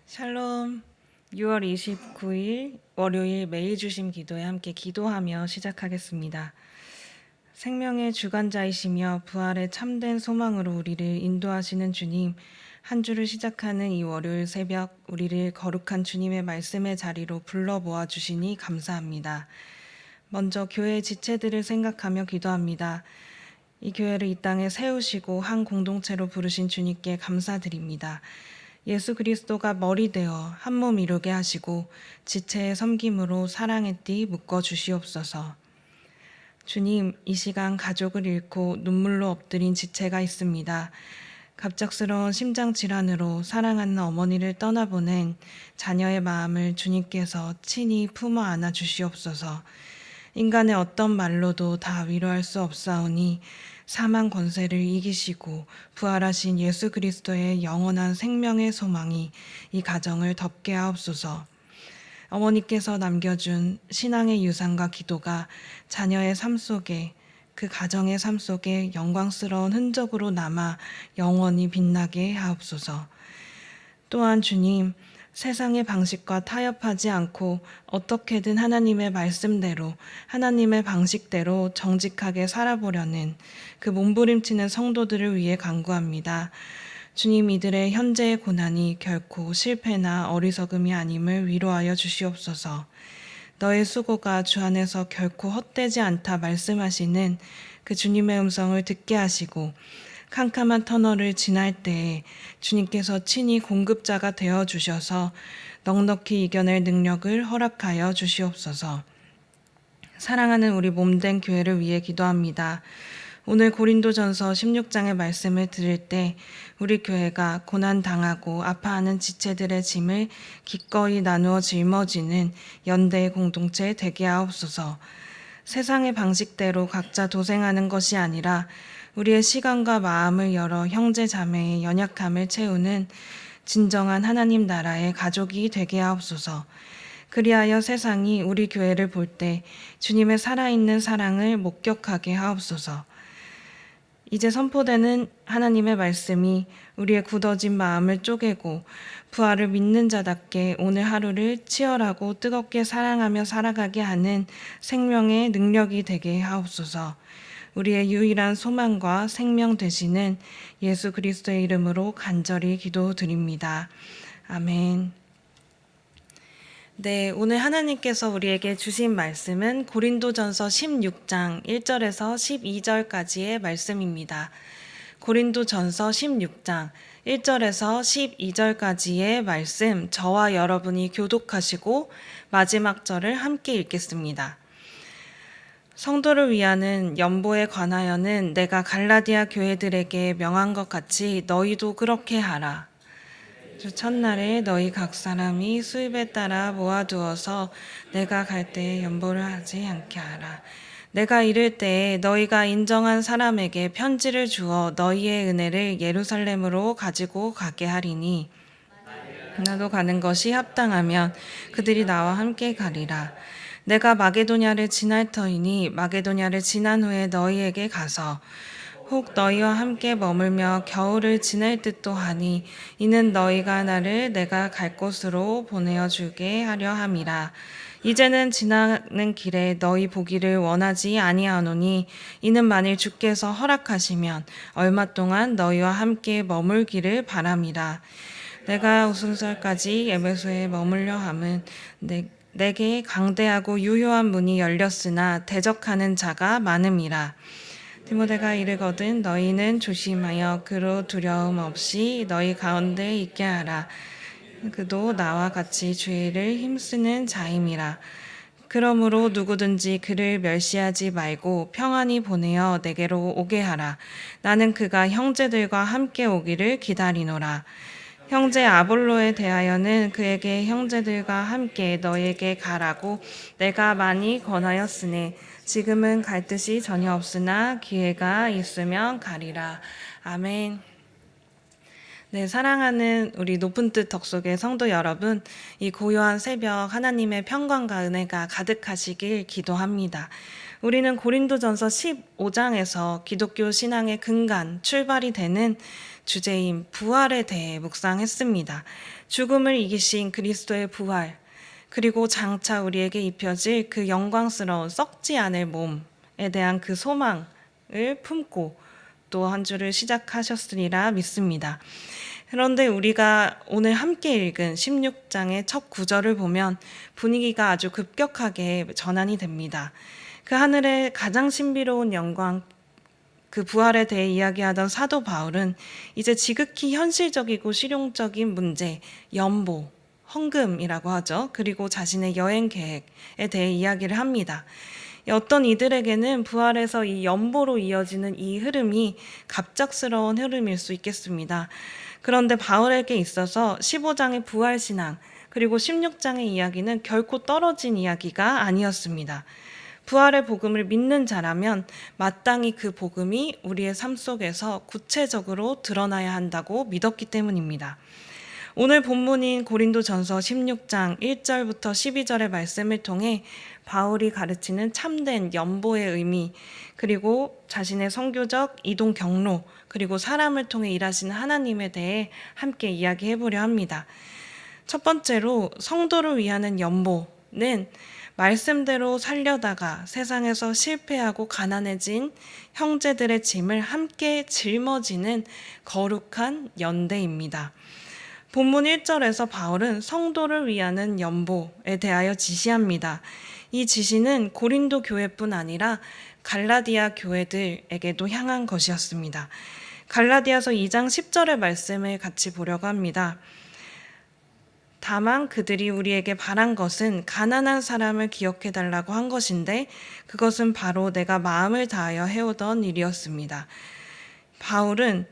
샬롬. 6월 29일 월요일 매일 주심 기도에 함께 기도하며 시작하겠습니다. 생명의 주관자이시며 부활의 참된 소망으로 우리를 인도하시는 주님, 한 주를 시작하는 이 월요일 새벽 우리를 거룩한 주님의 말씀의 자리로 불러 모아 주시니 감사합니다. 먼저 교회 지체들을 생각하며 기도합니다. 이 교회를 이 땅에 세우시고 한 공동체로 부르신 주님께 감사드립니다. 예수 그리스도가 머리 되어 한 몸 이루게 하시고 지체의 섬김으로 사랑의 띠 묶어 주시옵소서. 주님, 이 시간 가족을 잃고 눈물로 엎드린 지체가 있습니다. 갑작스러운 심장 질환으로 사랑하는 어머니를 떠나보낸 자녀의 마음을 주님께서 친히 품어 안아 주시옵소서. 인간의 어떤 말로도 다 위로할 수 없사오니 사망 권세를 이기시고 부활하신 예수 그리스도의 영원한 생명의 소망이 이 가정을 덮게 하옵소서. 어머니께서 남겨준 신앙의 유산과 기도가 자녀의 삶 속에, 그 가정의 삶 속에 영광스러운 흔적으로 남아 영원히 빛나게 하옵소서. 또한 주님, 세상의 방식과 타협하지 않고 어떻게든 하나님의 말씀대로, 하나님의 방식대로 정직하게 살아보려는 그 몸부림치는 성도들을 위해 간구합니다. 주님, 이들의 현재의 고난이 결코 실패나 어리석음이 아님을 위로하여 주시옵소서. 너의 수고가 주 안에서 결코 헛되지 않다 말씀하시는 그 주님의 음성을 듣게 하시고 캄캄한 터널을 지날 때에 주님께서 친히 공급자가 되어 주셔서 넉넉히 이겨낼 능력을 허락하여 주시옵소서. 사랑하는 우리 몸된 교회를 위해 기도합니다. 오늘 고린도전서 16장의 말씀을 들을 때 우리 교회가 고난당하고 아파하는 지체들의 짐을 기꺼이 나누어 짊어지는 연대의 공동체 되게 하옵소서. 세상의 방식대로 각자 도생하는 것이 아니라 우리의 시간과 마음을 열어 형제 자매의 연약함을 채우는 진정한 하나님 나라의 가족이 되게 하옵소서. 그리하여 세상이 우리 교회를 볼 때 주님의 살아있는 사랑을 목격하게 하옵소서. 이제 선포되는 하나님의 말씀이 우리의 굳어진 마음을 쪼개고 부활을 믿는 자답게 오늘 하루를 치열하고 뜨겁게 사랑하며 살아가게 하는 생명의 능력이 되게 하옵소서. 우리의 유일한 소망과 생명 되시는 예수 그리스도의 이름으로 간절히 기도드립니다. 아멘. 네, 오늘 하나님께서 우리에게 주신 말씀은 고린도전서 16장 1절에서 12절까지의 말씀입니다. 고린도전서 16장 1절에서 12절까지의 말씀, 저와 여러분이 교독하시고 마지막 절을 함께 읽겠습니다. 성도를 위하는 연보에 관하여는 내가 갈라디아 교회들에게 명한 것 같이 너희도 그렇게 하라. 첫날에 너희 각 사람이 수입에 따라 모아두어서 내가 갈 때에 연보를 하지 않게 하라. 내가 이를 때에 너희가 인정한 사람에게 편지를 주어 너희의 은혜를 예루살렘으로 가지고 가게 하리니 나도 가는 것이 합당하면 그들이 나와 함께 가리라. 내가 마게도냐를 지날 터이니 마게도냐를 지난 후에 너희에게 가서 혹 너희와 함께 머물며 겨울을 지낼 듯도 하니 이는 너희가 나를 내가 갈 곳으로 보내어 주게 하려 함이라. 이제는 지나는 길에 너희 보기를 원하지 아니하노니 이는 만일 주께서 허락하시면 얼마 동안 너희와 함께 머물기를 바람이라. 내가 우승설까지 에베소에 머물려 함은 내게 강대하고 유효한 문이 열렸으나 대적하는 자가 많음이라. 디모데가 이르거든 너희는 조심하여 그로 두려움 없이 너희 가운데 있게 하라. 그도 나와 같이 주의를 힘쓰는 자임이라. 그러므로 누구든지 그를 멸시하지 말고 평안히 보내어 내게로 오게 하라. 나는 그가 형제들과 함께 오기를 기다리노라. 형제 아볼로에 대하여는 그에게 형제들과 함께 너에게 가라고 내가 많이 권하였으니 지금은 갈 뜻이 전혀 없으나 기회가 있으면 가리라. 아멘. 네, 사랑하는 우리 높은 뜻 덕속의 성도 여러분, 이 고요한 새벽 하나님의 평강과 은혜가 가득하시길 기도합니다. 우리는 고린도전서 15장에서 기독교 신앙의 근간, 출발이 되는 주제인 부활에 대해 묵상했습니다. 죽음을 이기신 그리스도의 부활, 그리고 장차 우리에게 입혀질 그 영광스러운 썩지 않을 몸에 대한 그 소망을 품고 또 한 주를 시작하셨으리라 믿습니다. 그런데 우리가 오늘 함께 읽은 16장의 첫 구절을 보면 분위기가 아주 급격하게 전환이 됩니다. 그 하늘의 가장 신비로운 영광, 그 부활에 대해 이야기하던 사도 바울은 이제 지극히 현실적이고 실용적인 문제, 연보, 헌금이라고 하죠. 그리고 자신의 여행 계획에 대해 이야기를 합니다. 어떤 이들에게는 부활에서 이 연보로 이어지는 이 흐름이 갑작스러운 흐름일 수 있겠습니다. 그런데 바울에게 있어서 15장의 부활신앙 그리고 16장의 이야기는 결코 떨어진 이야기가 아니었습니다. 부활의 복음을 믿는 자라면 마땅히 그 복음이 우리의 삶 속에서 구체적으로 드러나야 한다고 믿었기 때문입니다. 오늘 본문인 고린도전서 16장 1절부터 12절의 말씀을 통해 바울이 가르치는 참된 연보의 의미, 그리고 자신의 선교적 이동 경로, 그리고 사람을 통해 일하시는 하나님에 대해 함께 이야기해 보려 합니다. 첫 번째로 성도를 위하는 연보는 말씀대로 살려다가 세상에서 실패하고 가난해진 형제들의 짐을 함께 짊어지는 거룩한 연대입니다. 본문 1절에서 바울은 성도를 위하는 연보에 대하여 지시합니다. 이 지시는 고린도 교회뿐 아니라 갈라디아 교회들에게도 향한 것이었습니다. 갈라디아서 2장 10절의 말씀을 같이 보려고 합니다. 다만 그들이 우리에게 바란 것은 가난한 사람을 기억해달라고 한 것인데 그것은 바로 내가 마음을 다하여 해오던 일이었습니다. 바울은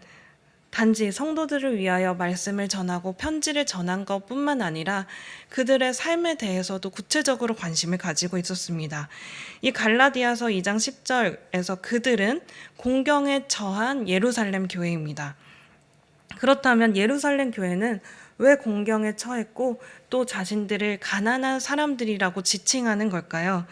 단지 성도들을 위하여 말씀을 전하고 편지를 전한 것뿐만 아니라 그들의 삶에 대해서도 구체적으로 관심을 가지고 있었습니다. 이 갈라디아서 2장 10절에서 그들은 공경에 처한 예루살렘 교회입니다. 그렇다면 예루살렘 교회는 왜 공경에 처했고 또 자신들을 가난한 사람들이라고 지칭하는 걸까요?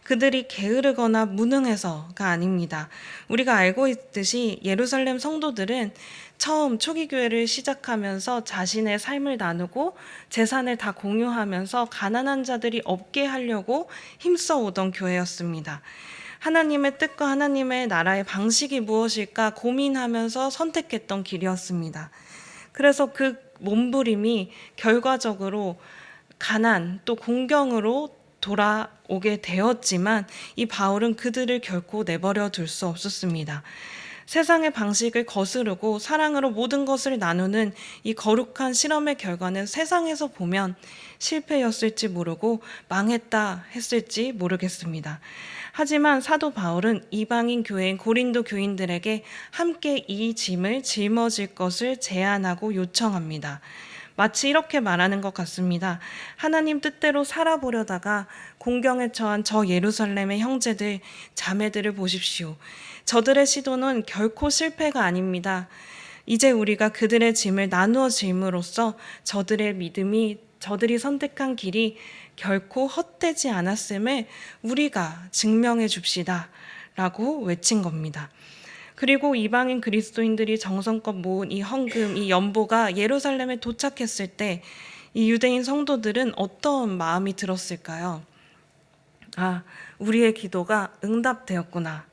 그들이 게으르거나 무능해서가 아닙니다. 우리가 알고 있듯이 예루살렘 성도들은 처음 초기 교회를 시작하면서 자신의 삶을 나누고 재산을 다 공유하면서 가난한 자들이 없게 하려고 힘써 오던 교회였습니다. 하나님의 뜻과 하나님의 나라의 방식이 무엇일까 고민하면서 선택했던 길이었습니다. 그래서 그 몸부림이 결과적으로 가난 또 공경으로 돌아오게 되었지만 이 바울은 그들을 결코 내버려 둘 수 없었습니다. 세상의 방식을 거스르고 사랑으로 모든 것을 나누는 이 거룩한 실험의 결과는 세상에서 보면 실패였을지 모르고 망했다 했을지 모르겠습니다. 하지만 사도 바울은 이방인 교회인 고린도 교인들에게 함께 이 짐을 짊어질 것을 제안하고 요청합니다. 마치 이렇게 말하는 것 같습니다. 하나님 뜻대로 살아보려다가 공경에 처한 저 예루살렘의 형제들, 자매들을 보십시오. 저들의 시도는 결코 실패가 아닙니다. 이제 우리가 그들의 짐을 나누어 짐으로써 저들의 믿음이 저들이 선택한 길이 결코 헛되지 않았음을 우리가 증명해 줍시다 라고 외친 겁니다. 그리고 이방인 그리스도인들이 정성껏 모은 이 헌금, 이 연보가 예루살렘에 도착했을 때 이 유대인 성도들은 어떤 마음이 들었을까요? 아, 우리의 기도가 응답되었구나.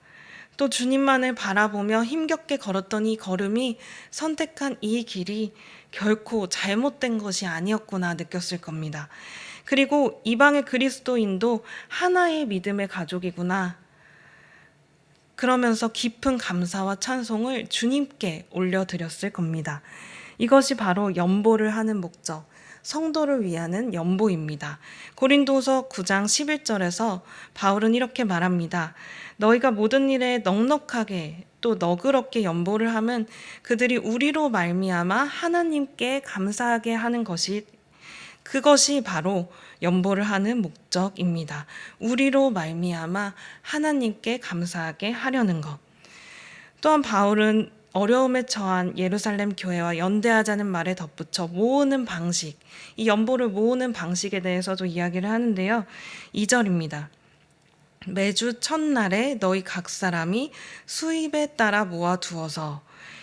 또 주님만을 바라보며 힘겹게 걸었던 이 걸음이 선택한 이 길이 결코 잘못된 것이 아니었구나 느꼈을 겁니다. 그리고 이방의 그리스도인도 하나의 믿음의 가족이구나. 그러면서 깊은 감사와 찬송을 주님께 올려드렸을 겁니다. 이것이 바로 연보를 하는 목적, 성도를 위하는 연보입니다. 고린도서 9장 11절에서 바울은 이렇게 말합니다. 너희가 모든 일에 넉넉하게 또 너그럽게 연보를 함은 그들이 우리로 말미암아 하나님께 감사하게 하는 것이 그것이 바로 연보를 하는 목적입니다. 우리로 말미암아 하나님께 감사하게 하려는 것. 또한 바울은 어려움에 처한 예루살렘 교회와 연대하자는 말에 덧붙여 모으는 방식, 이 연보를 모으는 방식에 대해서도 이야기를 하는데요. 2절입니다. 매주 첫날에 너희 각 사람이 수입에 따라 모아두어서.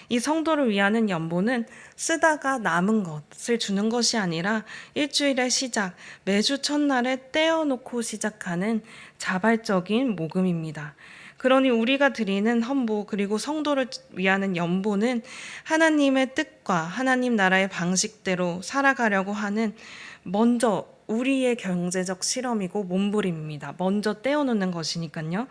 이 성도를 위하는 연보는 쓰다가 남은 것을 주는 것이 아니라 일주일의 시작, 매주 첫날에 떼어놓고 시작하는 자발적인 모금입니다. 그러니 우리가 드리는 헌보 그리고 성도를 위하는 연보는 하나님의 뜻과 하나님 나라의 방식대로 살아가려고 하는 먼저 우리의 경제적 실험이고 몸부림입니다. 먼저 떼어놓는 것이니까요.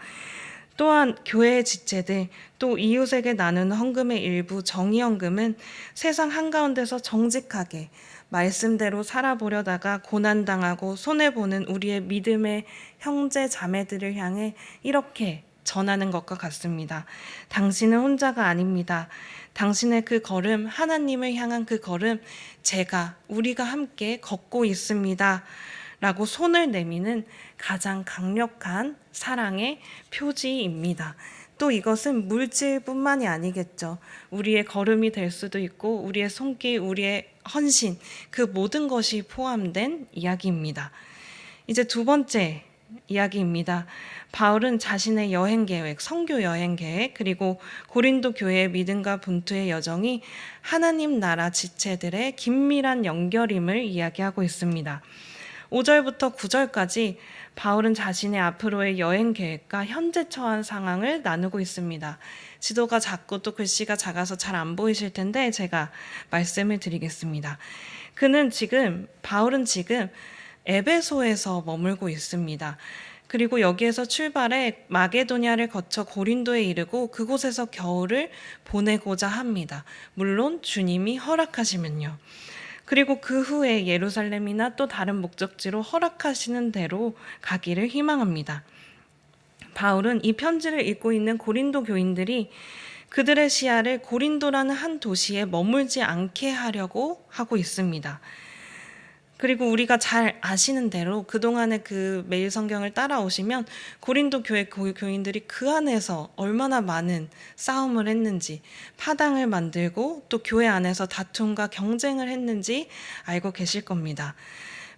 또한 교회의 지체들, 또 이웃에게 나누는 헌금의 일부 정의헌금은 세상 한가운데서 정직하게 말씀대로 살아보려다가 고난당하고 손해보는 우리의 믿음의 형제 자매들을 향해 이렇게 전하는 것과 같습니다. 당신은 혼자가 아닙니다. 당신의 그 걸음, 하나님을 향한 그 걸음, 우리가 함께 걷고 있습니다. 라고 손을 내미는 가장 강력한 사랑의 표지입니다. 또 이것은 물질뿐만이 아니겠죠. 우리의 걸음이 될 수도 있고 우리의 손길, 우리의 헌신, 그 모든 것이 포함된 이야기입니다. 이제 두 번째 이야기입니다. 바울은 자신의 여행 계획, 선교 여행 계획, 그리고 고린도 교회의 믿음과 분투의 여정이 하나님 나라 지체들의 긴밀한 연결임을 이야기하고 있습니다. 5절부터 9절까지 바울은 자신의 앞으로의 여행 계획과 현재 처한 상황을 나누고 있습니다. 지도가 작고 또 글씨가 작아서 잘 안 보이실 텐데 제가 말씀을 드리겠습니다. 바울은 지금 에베소에서 머물고 있습니다. 그리고 여기에서 출발해 마게도냐를 거쳐 고린도에 이르고 그곳에서 겨울을 보내고자 합니다. 물론 주님이 허락하시면요. 그리고 그 후에 예루살렘이나 또 다른 목적지로 허락하시는 대로 가기를 희망합니다. 바울은 이 편지를 읽고 있는 고린도 교인들이 그들의 시야를 고린도라는 한 도시에 머물지 않게 하려고 하고 있습니다. 그리고 우리가 잘 아시는 대로 그동안의 그 매일 성경을 따라오시면 고린도 교회 교인들이 그 안에서 얼마나 많은 싸움을 했는지, 파당을 만들고 또 교회 안에서 다툼과 경쟁을 했는지 알고 계실 겁니다.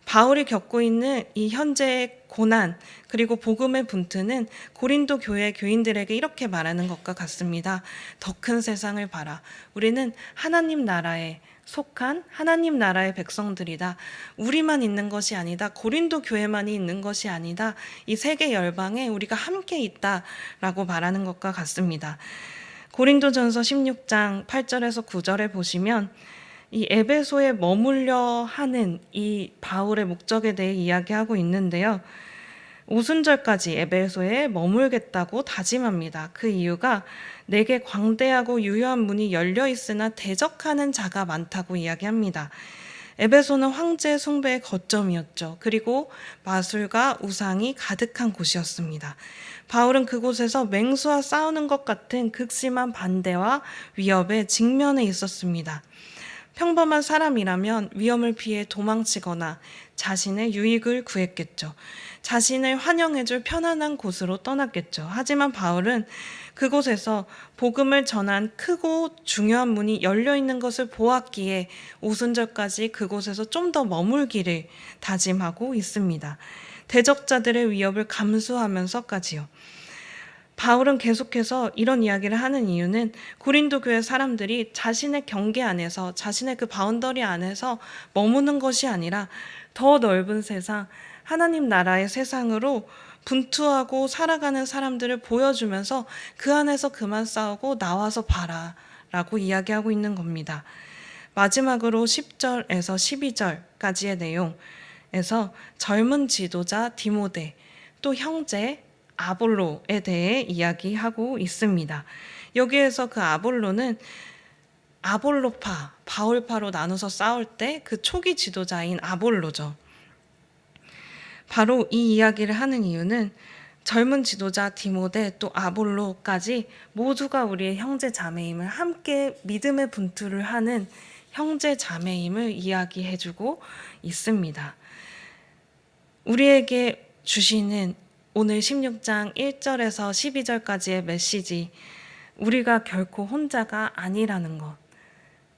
바울이 겪고 있는 이 현재의 고난 그리고 복음의 분투는 고린도 교회 교인들에게 이렇게 말하는 것과 같습니다. 더 큰 세상을 봐라. 우리는 하나님 나라에 속한 하나님 나라의 백성들이다. 우리만 있는 것이 아니다. 고린도 교회만이 있는 것이 아니다. 이 세계 열방에 우리가 함께 있다라고 말하는 것과 같습니다. 고린도전서 16장 8절에서 9절에 보시면 이 에베소에 머물려 하는 이 바울의 목적에 대해 이야기하고 있는데요. 오순절까지 에베소에 머물겠다고 다짐합니다. 그 이유가 내게 광대하고 유효한 문이 열려 있으나 대적하는 자가 많다고 이야기합니다. 에베소는 황제 숭배의 거점이었죠. 그리고 마술과 우상이 가득한 곳이었습니다. 바울은 그곳에서 맹수와 싸우는 것 같은 극심한 반대와 위협에 직면해 있었습니다. 평범한 사람이라면 위험을 피해 도망치거나 자신의 유익을 구했겠죠. 자신을 환영해줄 편안한 곳으로 떠났겠죠. 하지만 바울은 그곳에서 복음을 전한 크고 중요한 문이 열려있는 것을 보았기에 오순절까지 그곳에서 좀 더 머물기를 다짐하고 있습니다. 대적자들의 위협을 감수하면서까지요. 바울은 계속해서 이런 이야기를 하는 이유는 고린도 교회 사람들이 자신의 경계 안에서 자신의 그 바운더리 안에서 머무는 것이 아니라 더 넓은 세상, 하나님 나라의 세상으로 분투하고 살아가는 사람들을 보여주면서 그 안에서 그만 싸우고 나와서 봐라 라고 이야기하고 있는 겁니다. 마지막으로 10절에서 12절까지의 내용에서 젊은 지도자 디모데, 또 형제 아볼로에 대해 이야기하고 있습니다. 여기에서 그 아볼로는 아볼로파, 바울파로 나눠서 싸울 때 그 초기 지도자인 아볼로죠. 바로 이 이야기를 하는 이유는 젊은 지도자 디모데 또 아볼로까지 모두가 우리의 형제 자매임을 함께 믿음의 분투를 하는 형제 자매임을 이야기해주고 있습니다. 우리에게 주시는 오늘 16장 1절에서 12절까지의 메시지, 우리가 결코 혼자가 아니라는 것,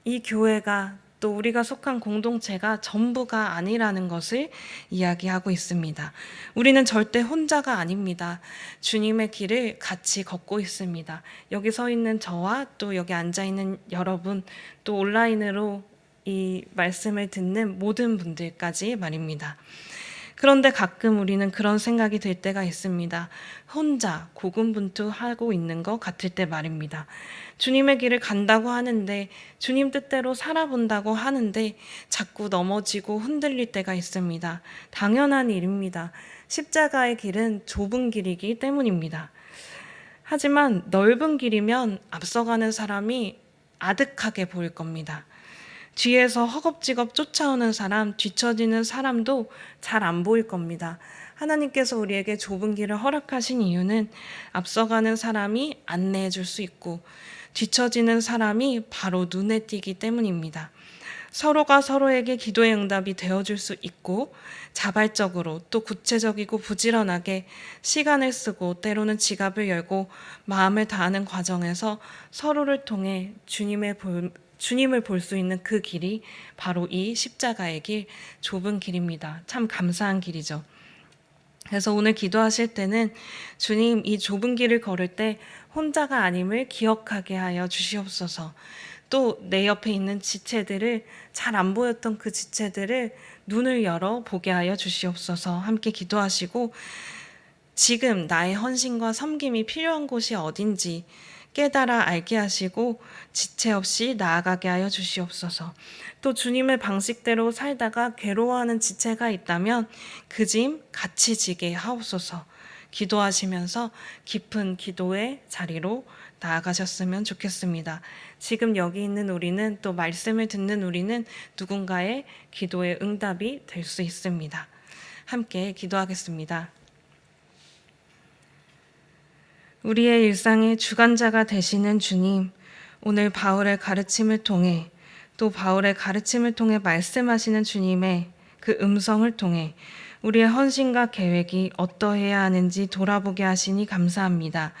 이 교회가 또 우리가 속한 공동체가 전부가 아니라는 것을 이야기하고 있습니다. 우리는 절대 혼자가 아닙니다. 주님의 길을 같이 걷고 있습니다. 여기 서 있는 저와 또 여기 앉아 있는 여러분, 또 온라인으로 이 말씀을 듣는 모든 분들까지 말입니다. 그런데 가끔 우리는 그런 생각이 들 때가 있습니다. 혼자 고군분투하고 있는 것 같을 때 말입니다. 주님의 길을 간다고 하는데, 주님 뜻대로 살아본다고 하는데 자꾸 넘어지고 흔들릴 때가 있습니다. 당연한 일입니다. 십자가의 길은 좁은 길이기 때문입니다. 하지만 넓은 길이면 앞서가는 사람이 아득하게 보일 겁니다. 뒤에서 허겁지겁 쫓아오는 사람, 뒤처지는 사람도 잘 안 보일 겁니다. 하나님께서 우리에게 좁은 길을 허락하신 이유는 앞서가는 사람이 안내해 줄 수 있고 뒤처지는 사람이 바로 눈에 띄기 때문입니다. 서로가 서로에게 기도의 응답이 되어줄 수 있고 자발적으로 또 구체적이고 부지런하게 시간을 쓰고 때로는 지갑을 열고 마음을 다하는 과정에서 서로를 통해 주님을 볼 수 있는 그 길이 바로 이 십자가의 길, 좁은 길입니다. 참 감사한 길이죠. 그래서 오늘 기도하실 때는 주님, 이 좁은 길을 걸을 때 혼자가 아님을 기억하게 하여 주시옵소서. 또 내 옆에 있는 지체들을, 잘 안 보였던 그 지체들을 눈을 열어 보게 하여 주시옵소서. 함께 기도하시고 지금 나의 헌신과 섬김이 필요한 곳이 어딘지 깨달아 알게 하시고 지체 없이 나아가게 하여 주시옵소서. 또 주님의 방식대로 살다가 괴로워하는 지체가 있다면 그 짐 같이 지게 하옵소서. 기도하시면서 깊은 기도의 자리로 나아가셨으면 좋겠습니다. 지금 여기 있는 우리는, 또 말씀을 듣는 우리는 누군가의 기도의 응답이 될 수 있습니다. 함께 기도하겠습니다. 우리의 일상의 주관자가 되시는 주님, 오늘 바울의 가르침을 통해, 또 바울의 가르침을 통해 말씀하시는 주님의 그 음성을 통해 우리의 헌신과 계획이 어떠해야 하는지 돌아보게 하시니 감사합니다.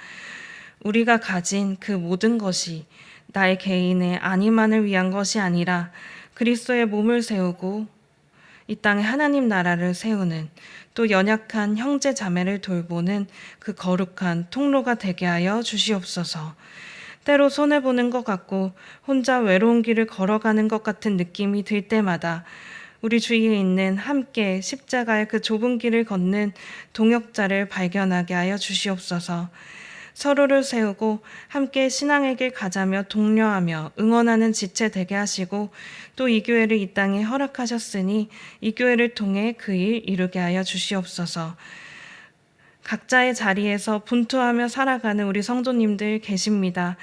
우리가 가진 그 모든 것이 나의 개인의 안위만을 위한 것이 아니라 그리스도의 몸을 세우고 이 땅에 하나님 나라를 세우는, 또 연약한 형제 자매를 돌보는 그 거룩한 통로가 되게 하여 주시옵소서. 때로 손해보는 것 같고 혼자 외로운 길을 걸어가는 것 같은 느낌이 들 때마다 우리 주위에 있는 함께 십자가의 그 좁은 길을 걷는 동역자를 발견하게 하여 주시옵소서. 서로를 세우고 함께 신앙의 길 가자며 독려하며 응원하는 지체 되게 하시고, 또 이 교회를 이 땅에 허락하셨으니 이 교회를 통해 그 일 이루게 하여 주시옵소서. 각자의 자리에서 분투하며 살아가는 우리 성도님들 계십니다.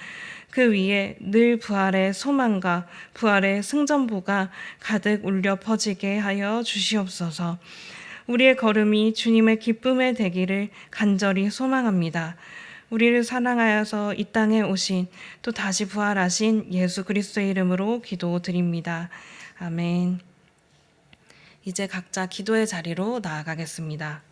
그 위에 늘 부활의 소망과 부활의 승전보가 가득 울려 퍼지게 하여 주시옵소서. 우리의 걸음이 주님의 기쁨의 되기를 간절히 소망합니다. 우리를 사랑하여서 이 땅에 오신, 또 다시 부활하신 예수 그리스도의 이름으로 기도드립니다. 아멘. 이제 각자 기도의 자리로 나아가겠습니다.